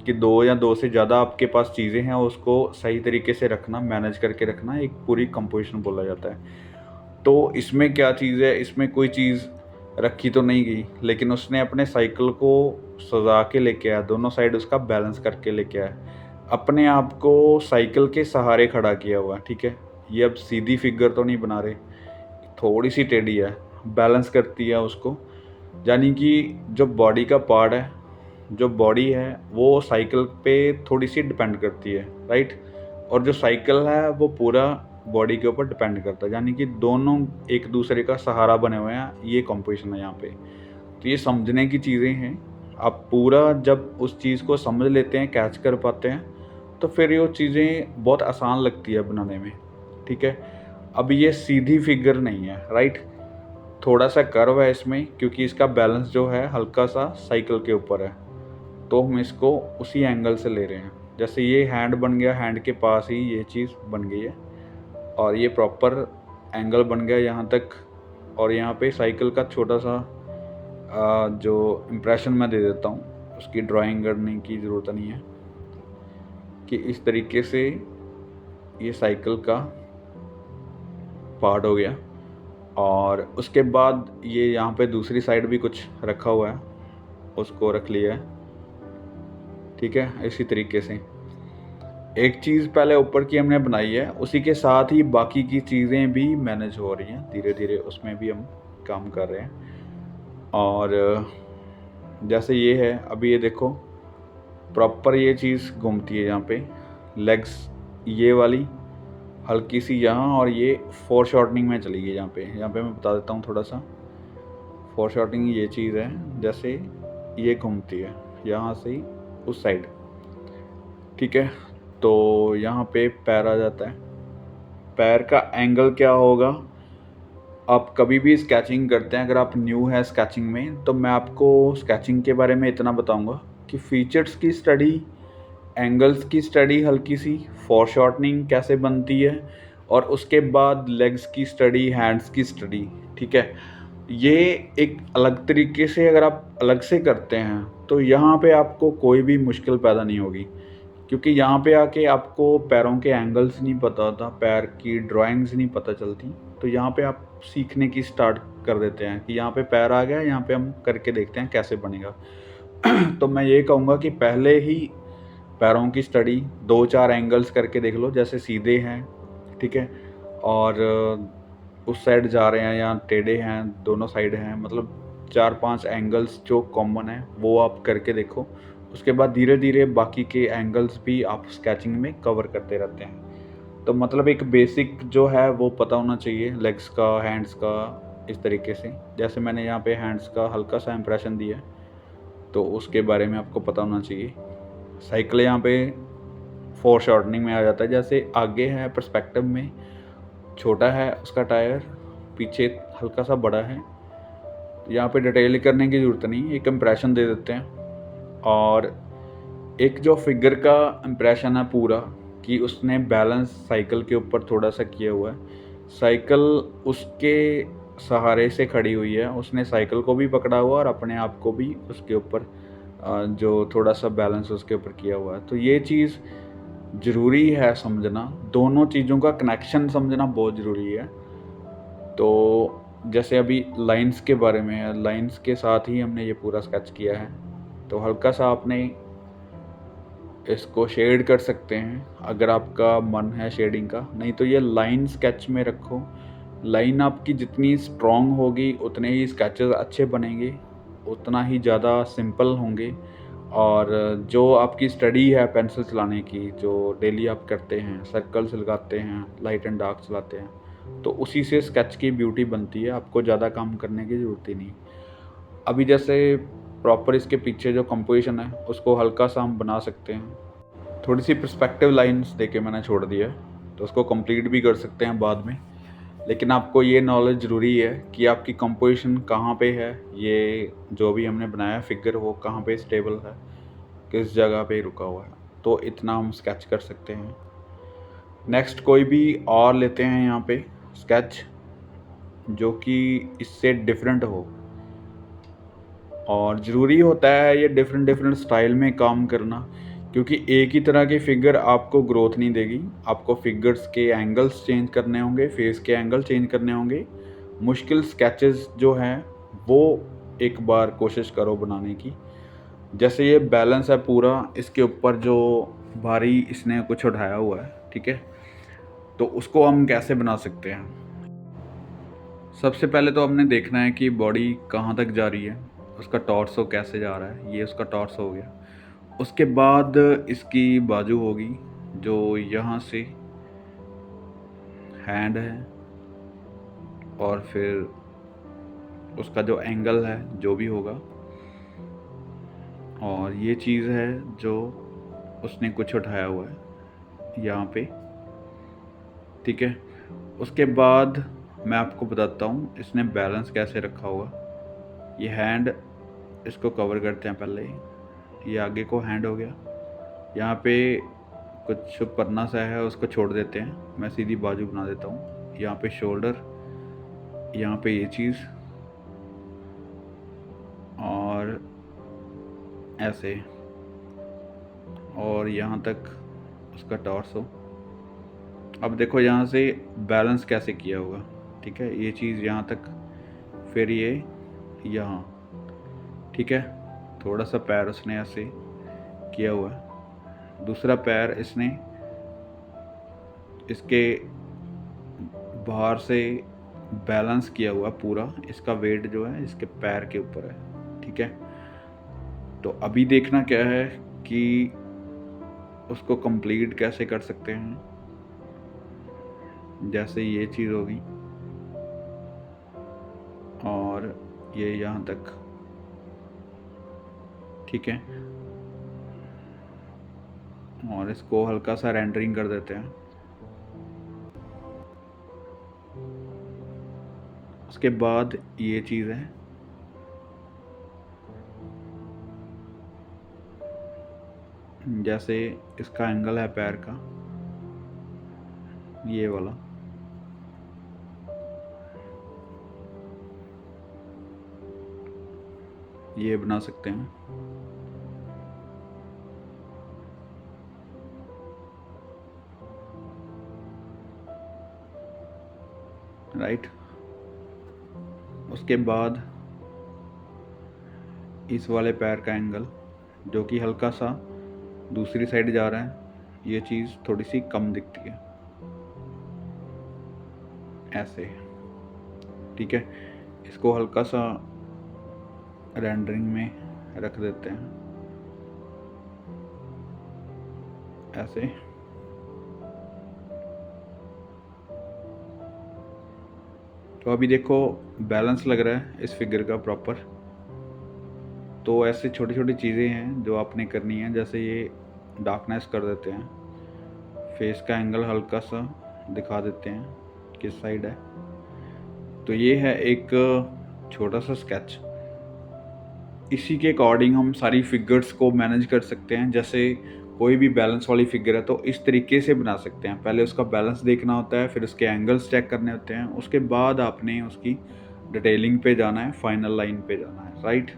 कि 2 या 2 से ज़्यादा आपके पास चीज़ें हैं, उसको सही तरीके से रखना, मैनेज करके रखना, एक पूरी कंपोजिशन बोला जाता है। तो इसमें क्या चीज़ है, इसमें कोई चीज़ रखी तो नहीं गई, लेकिन उसने अपने साइकिल को सजा के लेके आया, दोनों साइड उसका बैलेंस करके लेके आया, अपने आप को साइकिल के सहारे खड़ा किया हुआ है, ठीक है। ये अब सीधी फिगर तो नहीं बना रहे, थोड़ी सी टेढ़ी है, बैलेंस करती है उसको। यानी कि जो बॉडी का पार्ट है, जो बॉडी है वो साइकिल पे थोड़ी सी डिपेंड करती है, राइट, और जो साइकिल है वो पूरा बॉडी के ऊपर डिपेंड करता है। यानी कि दोनों एक दूसरे का सहारा बने हुए हैं, ये कंपोजिशन है यहाँ पे। तो ये समझने की चीज़ें हैं। आप पूरा जब उस चीज़ को समझ लेते हैं, कैच कर पाते हैं, तो फिर ये चीज़ें बहुत आसान लगती है बनाने में, ठीक है। अब ये सीधी फिगर नहीं है, राइट, थोड़ा सा कर्व है इसमें, क्योंकि इसका बैलेंस जो है हल्का सा साइकिल के ऊपर है, तो हम इसको उसी एंगल से ले रहे हैं। जैसे ये हैंड बन गया, हैंड के पास ही ये चीज़ बन गई है और ये प्रॉपर एंगल बन गया यहाँ तक, और यहाँ पे साइकिल का छोटा सा जो इम्प्रेशन मैं दे देता हूँ, उसकी ड्राइंग करने की ज़रूरत नहीं है, कि इस तरीके से ये साइकिल का पार्ट हो गया। और उसके बाद ये यहाँ पे दूसरी साइड भी कुछ रखा हुआ है, उसको रख लिया है, ठीक है। इसी तरीके से एक चीज़ पहले ऊपर की हमने बनाई है, उसी के साथ ही बाकी की चीज़ें भी मैनेज हो रही हैं धीरे धीरे, उसमें भी हम काम कर रहे हैं। और जैसे ये है, अभी ये देखो प्रॉपर ये चीज़ घूमती है, यहाँ पे लेग्स ये वाली हल्की सी यहाँ, और ये फोर शॉर्टनिंग में चली गई यहाँ पे मैं बता देता हूँ थोड़ा सा। फोर शॉर्टनिंग ये चीज़ है, जैसे ये घूमती है यहाँ से ही उस साइड, ठीक है। तो यहाँ पे पैर आ जाता है, पैर का एंगल क्या होगा, आप कभी भी स्केचिंग करते हैं, अगर आप न्यू है स्केचिंग में, तो मैं आपको स्केचिंग के बारे में इतना बताऊंगा कि फीचर्स की स्टडी, एंगल्स की स्टडी हल्की सी, फोरशॉर्टनिंग कैसे बनती है, और उसके बाद लेग्स की स्टडी, हैंड्स की स्टडी, ठीक है। ये एक अलग तरीके से अगर आप अलग से करते हैं तो यहाँ पे आपको कोई भी मुश्किल पैदा नहीं होगी, क्योंकि यहाँ पे आके आपको पैरों के एंगल्स नहीं पता होता, पैर की ड्राइंग्स नहीं पता चलती, तो यहाँ पे आप सीखने की स्टार्ट कर देते हैं कि यहाँ पे पैर आ गया, यहाँ पे हम करके देखते हैं कैसे बनेगा। तो मैं ये कहूँगा कि पहले ही पैरों की स्टडी 2-4 एंगल्स करके देख लो, जैसे सीधे हैं, ठीक है, और उस साइड जा रहे हैं या टेढ़े हैं, दोनों साइड हैं, मतलब 4-5 एंगल्स जो कॉमन है वो आप करके देखो। उसके बाद धीरे धीरे बाकी के एंगल्स भी आप स्केचिंग में कवर करते रहते हैं। तो मतलब एक बेसिक जो है वो पता होना चाहिए, लेग्स का, हैंड्स का, इस तरीके से। जैसे मैंने यहाँ पे हैंड्स का हल्का सा इंप्रेशन दिया है, तो उसके बारे में आपको पता होना चाहिए। साइकिल यहाँ पे फोर शॉर्टनिंग में आ जाता है, जैसे आगे है पर्सपेक्टिव में छोटा है उसका टायर, पीछे हल्का सा बड़ा है। यहाँ पे डिटेल करने की ज़रूरत नहीं, एक इम्प्रेशन दे देते हैं। और एक जो फिगर का इम्प्रेशन है पूरा, कि उसने बैलेंस साइकिल के ऊपर थोड़ा सा किया हुआ है, साइकिल उसके सहारे से खड़ी हुई है, उसने साइकिल को भी पकड़ा हुआ और अपने आप को भी उसके ऊपर जो थोड़ा सा बैलेंस उसके ऊपर किया हुआ है। तो ये चीज़ ज़रूरी है समझना, दोनों चीज़ों का कनेक्शन समझना बहुत ज़रूरी है। तो जैसे अभी लाइंस के बारे में है, लाइंस के साथ ही हमने ये पूरा स्केच किया है। तो हल्का सा आपने इसको शेड कर सकते हैं अगर आपका मन है शेडिंग का, नहीं तो ये लाइन स्केच में रखो। लाइन आपकी जितनी स्ट्रॉन्ग होगी उतने ही स्केचेस अच्छे बनेंगे, उतना ही ज़्यादा सिंपल होंगे। और जो आपकी स्टडी है पेंसिल चलाने की, जो डेली आप करते हैं, सर्कल्स लगाते हैं, लाइट एंड डार्क चलाते हैं, तो उसी से स्केच की ब्यूटी बनती है, आपको ज़्यादा काम करने की ज़रूरत ही नहीं। अभी जैसे प्रॉपर इसके पीछे जो कंपोजिशन है उसको हल्का सा हम बना सकते हैं। थोड़ी सी पर्सपेक्टिव लाइंस देके मैंने छोड़ दिया है, तो उसको कंप्लीट भी कर सकते हैं बाद में। लेकिन आपको ये नॉलेज ज़रूरी है कि आपकी कंपोजिशन कहाँ पे है, ये जो भी हमने बनाया फिगर वो कहाँ पे स्टेबल है, किस जगह पे रुका हुआ है। तो इतना हम स्केच कर सकते हैं। नेक्स्ट कोई भी और लेते हैं यहाँ पे स्केच जो कि इससे डिफरेंट हो, और ज़रूरी होता है ये डिफरेंट डिफरेंट स्टाइल में काम करना, क्योंकि एक ही तरह की फ़िगर आपको ग्रोथ नहीं देगी। आपको फिगर्स के एंगल्स चेंज करने होंगे, फेस के एंगल चेंज करने होंगे। मुश्किल स्केचेस जो हैं वो एक बार कोशिश करो बनाने की। जैसे ये बैलेंस है पूरा, इसके ऊपर जो भारी इसने कुछ उठाया हुआ है, ठीक है, तो उसको हम कैसे बना सकते हैं। सबसे पहले तो हमने देखना है कि बॉडी कहाँ तक जा रही है, उसका टॉर्सो कैसे जा रहा है। ये उसका टॉर्सो हो गया। उसके बाद इसकी बाजू होगी, जो यहाँ से हैंड है, और फिर उसका जो एंगल है जो भी होगा, और ये चीज़ है जो उसने कुछ उठाया हुआ है यहाँ पे, ठीक है। उसके बाद मैं आपको बताता हूँ इसने बैलेंस कैसे रखा होगा। ये हैंड, इसको कवर करते हैं पहले। ये आगे को हैंड हो गया, यहाँ पे कुछ पन्ना सा है उसको छोड़ देते हैं, मैं सीधी बाजू बना देता हूँ। यहाँ पे शोल्डर, यहाँ पे ये चीज़, और ऐसे, और यहाँ तक उसका टॉर्सो। अब देखो यहाँ से बैलेंस कैसे किया होगा, ठीक है। ये चीज़ यहाँ तक, फिर ये यहाँ, ठीक है। थोड़ा सा पैर उसने ऐसे किया हुआ है। दूसरा पैर इसने इसके बाहर से बैलेंस किया हुआ पूरा, इसका वेट जो है इसके पैर के ऊपर है, ठीक है। तो अभी देखना क्या है कि उसको कंप्लीट कैसे कर सकते हैं। जैसे ये चीज़ होगी, और ये यहाँ तक, ठीक है। और इसको हल्का सा रेंडरिंग कर देते हैं। उसके बाद ये चीज़ है, जैसे इसका एंगल है पैर का, ये वाला, ये बना सकते हैं। राइट। उसके बाद इस वाले पैर का एंगल जो कि हल्का सा दूसरी साइड जा रहा है, ये चीज़ थोड़ी सी कम दिखती है, ऐसे। ठीक है, इसको हल्का सा रेंडरिंग में रख देते हैं, ऐसे। तो अभी देखो बैलेंस लग रहा है इस फिगर का प्रॉपर। तो ऐसे छोटी छोटी चीज़ें हैं जो आपने करनी है, जैसे ये डार्कनेस कर देते हैं, फेस का एंगल हल्का सा दिखा देते हैं किस साइड है। तो ये है एक छोटा सा स्केच। इसी के अकॉर्डिंग हम सारी फिगर्स को मैनेज कर सकते हैं। जैसे कोई भी बैलेंस वाली फिगर है तो इस तरीके से बना सकते हैं। पहले उसका बैलेंस देखना होता है, फिर उसके एंगल्स चेक करने होते हैं, उसके बाद आपने उसकी डिटेलिंग पे जाना है, फाइनल लाइन पे जाना है, राइट।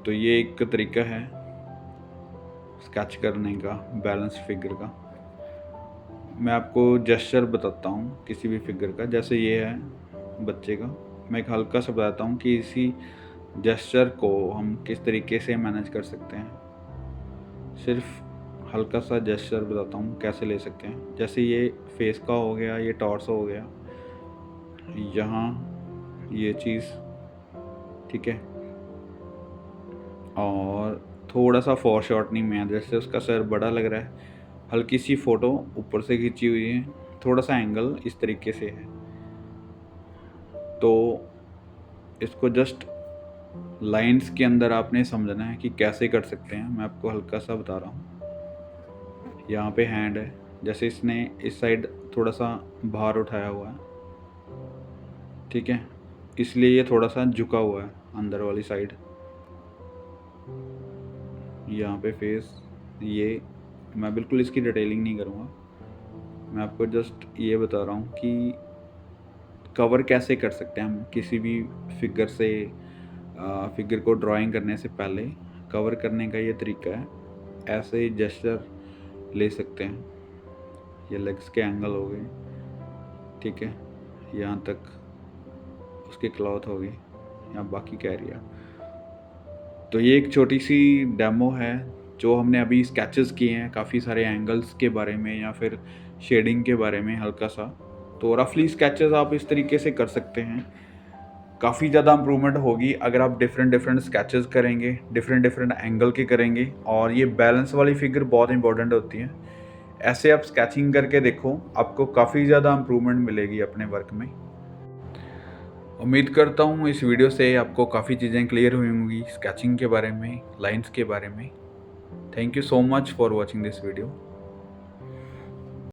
तो ये एक तरीका है स्केच करने का बैलेंस फिगर का। मैं आपको जेस्चर बताता हूँ किसी भी फिगर का। जैसे ये है बच्चे का, मैं एक हल्का सा बताता हूँ कि इसी जेस्चर को हम किस तरीके से मैनेज कर सकते हैं। सिर्फ हल्का सा जेस्चर बताता हूँ कैसे ले सकते हैं। जैसे ये फेस का हो गया, ये टॉर्सो हो गया, यहाँ ये चीज़, ठीक है। और थोड़ा सा फॉरशॉर्टनिंग में है, जैसे उसका सर बड़ा लग रहा है, हल्की सी फ़ोटो ऊपर से खींची हुई है, थोड़ा सा एंगल इस तरीके से है। तो इसको जस्ट लाइंस के अंदर आपने समझना है कि कैसे कर सकते हैं। मैं आपको हल्का सा बता रहा हूँ। यहाँ पे हैंड है, जैसे इसने इस साइड थोड़ा सा बाहर उठाया हुआ है, ठीक है, इसलिए ये थोड़ा सा झुका हुआ है अंदर वाली साइड। यहाँ पे फेस, ये मैं बिल्कुल इसकी डिटेलिंग नहीं करूँगा, मैं आपको जस्ट ये बता रहा हूँ कि कवर कैसे कर सकते हैं हम किसी भी फिगर से। फिगर को ड्राइंग करने से पहले कवर करने का ये तरीका है, ऐसे ही जेस्चर ले सकते हैं। ये लेग्स के एंगल हो गए, ठीक है, यहाँ तक उसकी क्लॉथ होगी, यहाँ बाकी कैरियर। तो ये एक छोटी सी डेमो है जो हमने अभी स्केचेस किए हैं काफ़ी सारे एंगल्स के बारे में या फिर शेडिंग के बारे में हल्का सा। तो रफली स्केचेस आप इस तरीके से कर सकते हैं। काफ़ी ज़्यादा इम्प्रूवमेंट होगी अगर आप डिफरेंट स्केचेस करेंगे, डिफरेंट एंगल के करेंगे। और ये बैलेंस वाली फिगर बहुत इंपॉर्टेंट होती है। ऐसे आप स्केचिंग करके देखो, आपको काफ़ी ज़्यादा इम्प्रूवमेंट मिलेगी अपने वर्क में। उम्मीद करता हूँ इस वीडियो से आपको काफ़ी चीज़ें क्लियर हुई होंगी स्केचिंग के बारे में, लाइंस के बारे में। Thank you so much for watching this video.